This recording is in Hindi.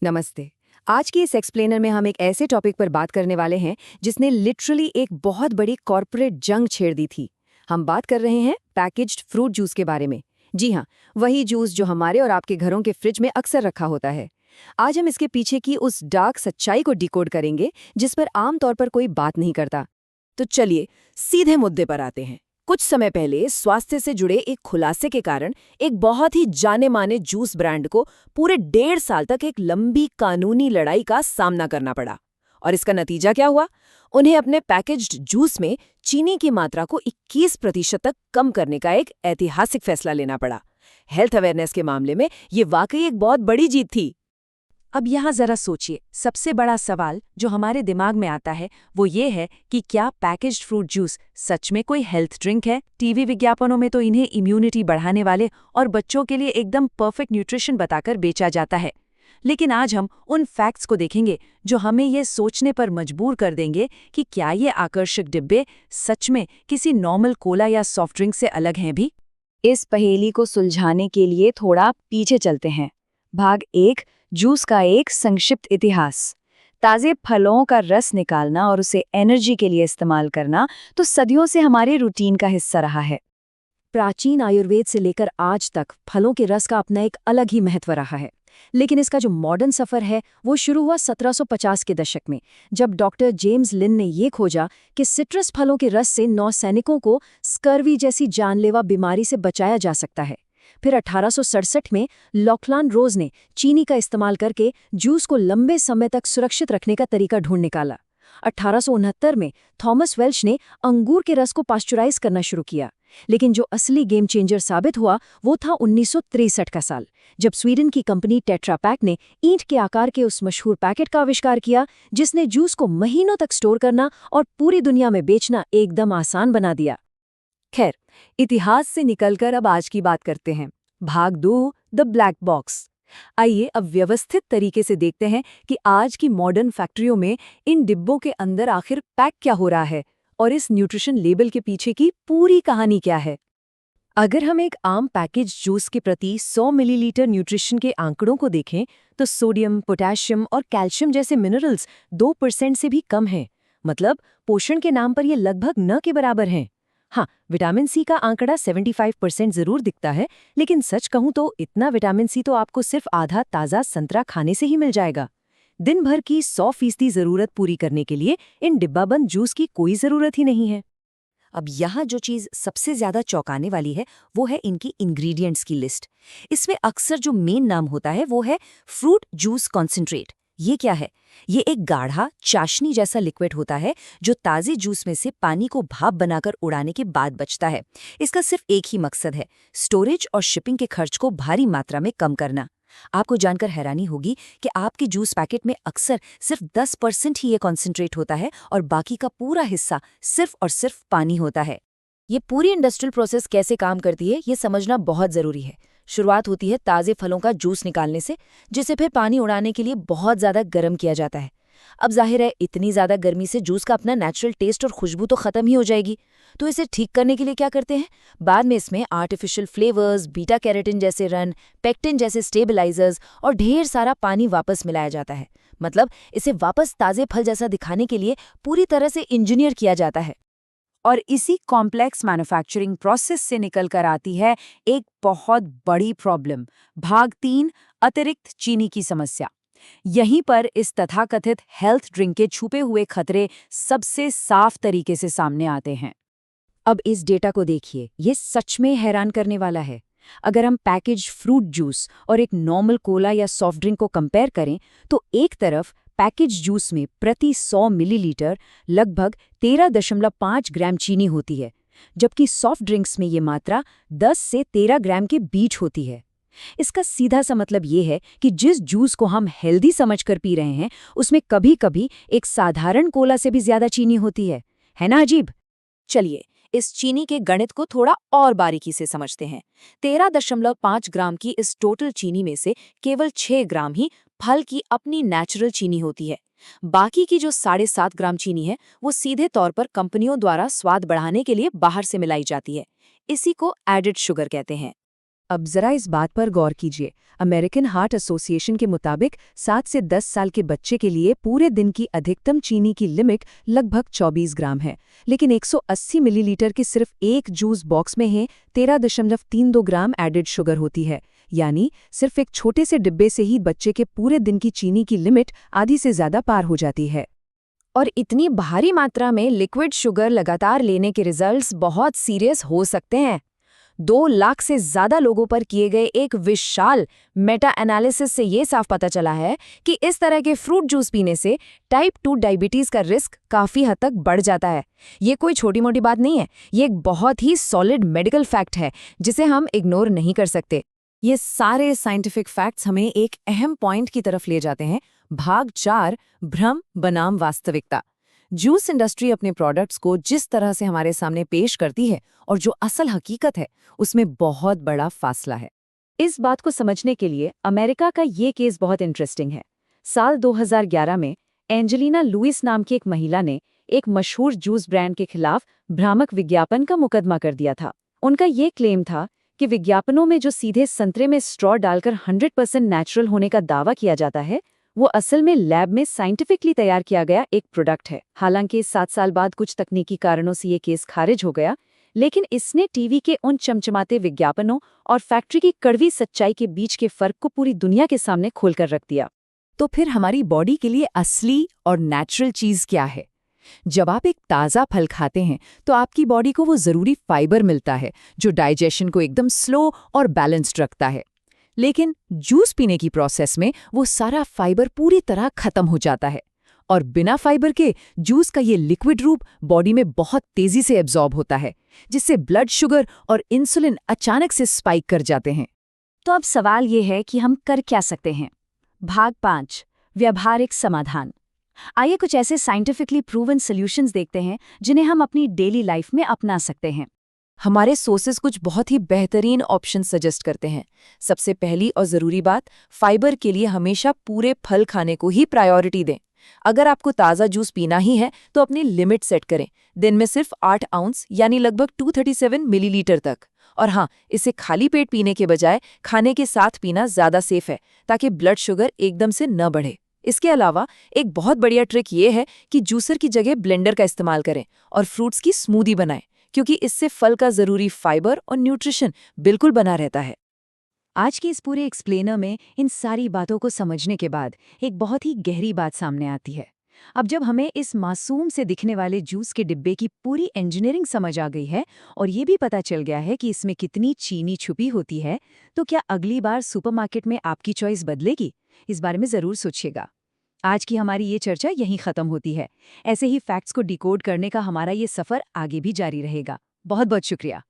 नमस्ते। आज की इस एक्सप्लेनर में हम एक ऐसे टॉपिक पर बात करने वाले हैं जिसने लिटरली एक बहुत बड़ी कॉर्पोरेट जंग छेड़ दी थी। हम बात कर रहे हैं पैकेज्ड फ्रूट जूस के बारे में। जी हाँ, वही जूस जो हमारे और आपके घरों के फ्रिज में अक्सर रखा होता है। आज हम इसके पीछे की उस डार्क सच्चाई को डिकोड करेंगे जिस पर आमतौर पर कोई बात नहीं करता। तो चलिए सीधे मुद्दे पर आते हैं। कुछ समय पहले स्वास्थ्य से जुड़े एक खुलासे के कारण एक बहुत ही जाने माने जूस ब्रांड को पूरे 1.5 साल तक एक लंबी कानूनी लड़ाई का सामना करना पड़ा। और इसका नतीजा क्या हुआ? उन्हें अपने पैकेज्ड जूस में चीनी की मात्रा को 21% तक कम करने का एक ऐतिहासिक फैसला लेना पड़ा। हेल्थ अवेयरनेस के मामले में ये वाकई एक बहुत बड़ी जीत थी। अब यहाँ जरा सोचिए, सबसे बड़ा सवाल जो हमारे दिमाग में आता है वो ये है कि क्या पैकेज्ड फ्रूट जूस सच में कोई हेल्थ ड्रिंक है? टीवी विज्ञापनों में तो इन्हें इम्यूनिटी बढ़ाने वाले और बच्चों के लिए एकदम परफेक्ट न्यूट्रिशन बताकर बेचा जाता है। लेकिन आज हम उन फैक्ट्स को देखेंगे जो हमें ये सोचने पर मजबूर कर देंगे कि क्या ये आकर्षक डिब्बे सच में किसी नॉर्मल कोला या सॉफ्ट ड्रिंक से अलग हैं भी। इस पहेली को सुलझाने के लिए थोड़ा पीछे चलते हैं। भाग 1, जूस का एक संक्षिप्त इतिहास। ताज़े फलों का रस निकालना और उसे एनर्जी के लिए इस्तेमाल करना तो सदियों से हमारे रूटीन का हिस्सा रहा है। प्राचीन आयुर्वेद से लेकर आज तक फलों के रस का अपना एक अलग ही महत्व रहा है। लेकिन इसका जो मॉडर्न सफ़र है वो शुरू हुआ 1750 के दशक में, जब डॉक्टर जेम्स लिन ने ये खोजा कि सिट्रस फलों के रस से नौसैनिकों को स्कर्वी जैसी जानलेवा बीमारी से बचाया जा सकता है। फिर 1867 में लॉकलान रोज ने चीनी का इस्तेमाल करके जूस को लंबे समय तक सुरक्षित रखने का तरीका ढूंढ निकाला। 1869 में थॉमस वेल्च ने अंगूर के रस को पास्चुराइज करना शुरू किया। लेकिन जो असली गेम चेंजर साबित हुआ वो था 1963 का साल, जब स्वीडन की कंपनी टेट्रा पैक ने ईंट के आकार के उस मशहूर पैकेट का आविष्कार किया जिसने जूस को महीनों तक स्टोर करना और पूरी दुनिया में बेचना एकदम आसान बना दिया। खैर, इतिहास से निकलकर अब आज की बात करते हैं। भाग 2, द ब्लैक बॉक्स। आइए अब व्यवस्थित तरीके से देखते हैं कि आज की मॉडर्न फैक्ट्रियों में इन डिब्बों के अंदर आखिर पैक क्या हो रहा है और इस न्यूट्रिशन लेबल के पीछे की पूरी कहानी क्या है। अगर हम एक आम पैकेज जूस के प्रति 100 मिलीलीटर न्यूट्रिशन के आंकड़ों को देखें तो सोडियम, पोटेशियम और कैल्शियम जैसे मिनरल्स 2% से भी कम हैं। मतलब पोषण के नाम पर ये लगभग न के बराबर हैं। हाँ, विटामिन सी का आंकड़ा 75% जरूर दिखता है, लेकिन सच कहूं तो इतना विटामिन सी तो आपको सिर्फ आधा ताज़ा संतरा खाने से ही मिल जाएगा। दिन भर की 100% जरूरत पूरी करने के लिए इन डिब्बाबंद जूस की कोई जरूरत ही नहीं है। अब यहाँ जो चीज़ सबसे ज़्यादा चौंकाने वाली है वो है इनकी इंग्रेडिएंट्स की लिस्ट। इसमें अक्सर जो मेन नाम होता है वो है फ्रूट जूस कॉन्सेंट्रेट। ये क्या है? ये एक गाढ़ा चाशनी जैसा लिक्विड होता है जो ताज़े जूस में से पानी को भाप बनाकर उड़ाने के बाद बचता है। इसका सिर्फ एक ही मकसद है, स्टोरेज और शिपिंग के खर्च को भारी मात्रा में कम करना। आपको जानकर हैरानी होगी कि आपके जूस पैकेट में अक्सर सिर्फ 10% ही ये कॉन्सेंट्रेट होता है और बाकी का पूरा हिस्सा सिर्फ और सिर्फ पानी होता है। ये पूरी इंडस्ट्रियल प्रोसेस कैसे काम करती है ये समझना बहुत ज़रूरी है। शुरुआत होती है ताज़े फलों का जूस निकालने से, जिसे फिर पानी उड़ाने के लिए बहुत ज़्यादा गर्म किया जाता है। अब जाहिर है इतनी ज़्यादा गर्मी से जूस का अपना नेचुरल टेस्ट और खुशबू तो ख़त्म ही हो जाएगी। तो इसे ठीक करने के लिए क्या करते हैं? बाद में इसमें आर्टिफिशियल फ्लेवर्स, बीटा कैरोटीन जैसे रन, पेक्टिन जैसे स्टेबलाइजर्स और ढेर सारा पानी वापस मिलाया जाता है। मतलब इसे वापस ताज़े फल जैसा दिखाने के लिए पूरी तरह से इंजीनियर किया जाता है। और इसी कॉम्प्लेक्स मैन्युफैक्चरिंग प्रोसेस से निकल कर आती है एक बहुत बड़ी प्रॉब्लम। भाग 3, अतिरिक्त चीनी की समस्या। यहीं पर इस तथाकथित हेल्थ ड्रिंक के छुपे हुए खतरे सबसे साफ तरीके से सामने आते हैं। अब इस डेटा को देखिए, ये सच में हैरान करने वाला है। अगर हम पैकेज फ्रूट जूस और एक नॉर्मल कोला या सॉफ्ट ड्रिंक को कंपेयर करें तो एक तरफ पैकेज जूस में प्रति 100 मिलीलीटर लगभग 13.5 ग्राम चीनी होती है, जबकि सॉफ्ट ड्रिंक्स में ये मात्रा 10 से 13 ग्राम के बीच होती है। इसका सीधा सा मतलब ये है कि जिस जूस को हम हेल्दी समझकर पी रहे हैं उसमें कभी-कभी एक साधारण कोला से भी ज्यादा चीनी होती है ना अजीब? चलिए इस चीनी के गणित को थोड़ा और बारीकी से समझते हैं। 13.5 ग्राम की इस टोटल चीनी में से केवल 6 ग्राम ही फल की अपनी नेचुरल चीनी होती है। बाकी की जो 7.5 ग्राम चीनी है वो सीधे तौर पर कंपनियों द्वारा स्वाद बढ़ाने के लिए बाहर से मिलाई जाती है। इसी को एडेड शुगर कहते हैं। अब जरा इस बात पर गौर कीजिए। अमेरिकन हार्ट एसोसिएशन के मुताबिक 7 से 10 साल के बच्चे के लिए पूरे दिन की अधिकतम चीनी की लिमिट लगभग 24 ग्राम है, लेकिन 180 मिलीलीटर के सिर्फ एक जूस बॉक्स में है 13.32 ग्राम एडेड शुगर होती है। यानी सिर्फ एक छोटे से डिब्बे से ही बच्चे के पूरे दिन की चीनी की लिमिट आधी से ज्यादा पार हो जाती है। और इतनी भारी मात्रा में लिक्विड शुगर लगातार लेने के रिजल्ट्स बहुत सीरियस हो सकते हैं। 2 लाख से ज्यादा लोगों पर किए गए एक विशाल मेटा एनालिसिस से ये साफ पता चला है कि इस तरह के फ्रूट जूस पीने से टाइप 2 डायबिटीज का रिस्क काफी हद तक बढ़ जाता है। ये कोई छोटी मोटी बात नहीं है, ये एक बहुत ही सॉलिड मेडिकल फैक्ट है जिसे हम इग्नोर नहीं कर सकते। ये सारे साइंटिफिक फैक्ट्स हमें एक अहम पॉइंट की तरफ ले जाते हैं। भाग 4, भ्रम बनाम वास्तविकता। जूस इंडस्ट्री अपने प्रोडक्ट्स को जिस तरह से हमारे सामने पेश करती है और जो असल हकीकत है, उसमें बहुत बड़ा फासला है। इस बात को समझने के लिए अमेरिका का ये केस बहुत इंटरेस्टिंग है। साल 2011 में एंजेलिना लुइस नाम की एक महिला ने एक मशहूर जूस ब्रांड के खिलाफ भ्रामक विज्ञापन का मुकदमा कर दिया था। उनका ये क्लेम था कि विज्ञापनों में जो सीधे संतरे में स्ट्रॉ डालकर 100% नेचुरल होने का दावा किया जाता है, वो असल में लैब में साइंटिफिकली तैयार किया गया एक प्रोडक्ट है। हालांकि 7 साल बाद कुछ तकनीकी कारणों से ये केस खारिज हो गया, लेकिन इसने टीवी के उन चमचमाते विज्ञापनों और फैक्ट्री की कड़वी सच्चाई के बीच के फर्क को पूरी दुनिया के सामने खोलकर रख दिया। तो फिर हमारी बॉडी के लिए असली और नेचुरल चीज क्या है? जब आप एक ताज़ा फल खाते हैं तो आपकी बॉडी को वो ज़रूरी फाइबर मिलता है जो डाइजेशन को एकदम स्लो और बैलेंस्ड रखता है। लेकिन जूस पीने की प्रोसेस में वो सारा फाइबर पूरी तरह खत्म हो जाता है और बिना फाइबर के जूस का ये लिक्विड रूप बॉडी में बहुत तेजी से एब्जॉर्ब होता है, जिससे ब्लड शुगर और इंसुलिन अचानक से स्पाइक कर जाते हैं। तो अब सवाल ये है कि हम कर क्या सकते हैं। भाग 5, व्यावहारिक समाधान। आइए कुछ ऐसे साइंटिफिकली प्रूवन सॉल्यूशंस देखते हैं जिन्हें हम अपनी डेली लाइफ में अपना सकते हैं। हमारे सोर्सेज कुछ बहुत ही बेहतरीन ऑप्शन सजेस्ट करते हैं। सबसे पहली और ज़रूरी बात, फाइबर के लिए हमेशा पूरे फल खाने को ही प्रायोरिटी दें। अगर आपको ताज़ा जूस पीना ही है तो अपनी लिमिट सेट करें, दिन में सिर्फ 8 आउंस यानी लगभग 237 मिलीलीटर तक। और हाँ, इसे खाली पेट पीने के बजाय खाने के साथ पीना ज़्यादा सेफ है ताकि ब्लड शुगर एकदम से न बढ़े। इसके अलावा एक बहुत बढ़िया ट्रिक ये है कि जूसर की जगह ब्लेंडर का इस्तेमाल करें और फ्रूट्स की स्मूदी बनाएं, क्योंकि इससे फल का ज़रूरी फाइबर और न्यूट्रिशन बिल्कुल बना रहता है। आज के इस पूरे एक्सप्लेनर में इन सारी बातों को समझने के बाद एक बहुत ही गहरी बात सामने आती है। अब जब हमें इस मासूम से दिखने वाले जूस के डिब्बे की पूरी इंजीनियरिंग समझ आ गई है और ये भी पता चल गया है कि इसमें कितनी चीनी छुपी होती है, तो क्या अगली बार सुपरमार्केट में आपकी चॉइस बदलेगी? इस बारे में ज़रूर सोचिएगा। आज की हमारी ये चर्चा यहीं ख़त्म होती है। ऐसे ही फैक्ट्स को डिकोड करने का हमारा ये सफ़र आगे भी जारी रहेगा। बहुत बहुत शुक्रिया।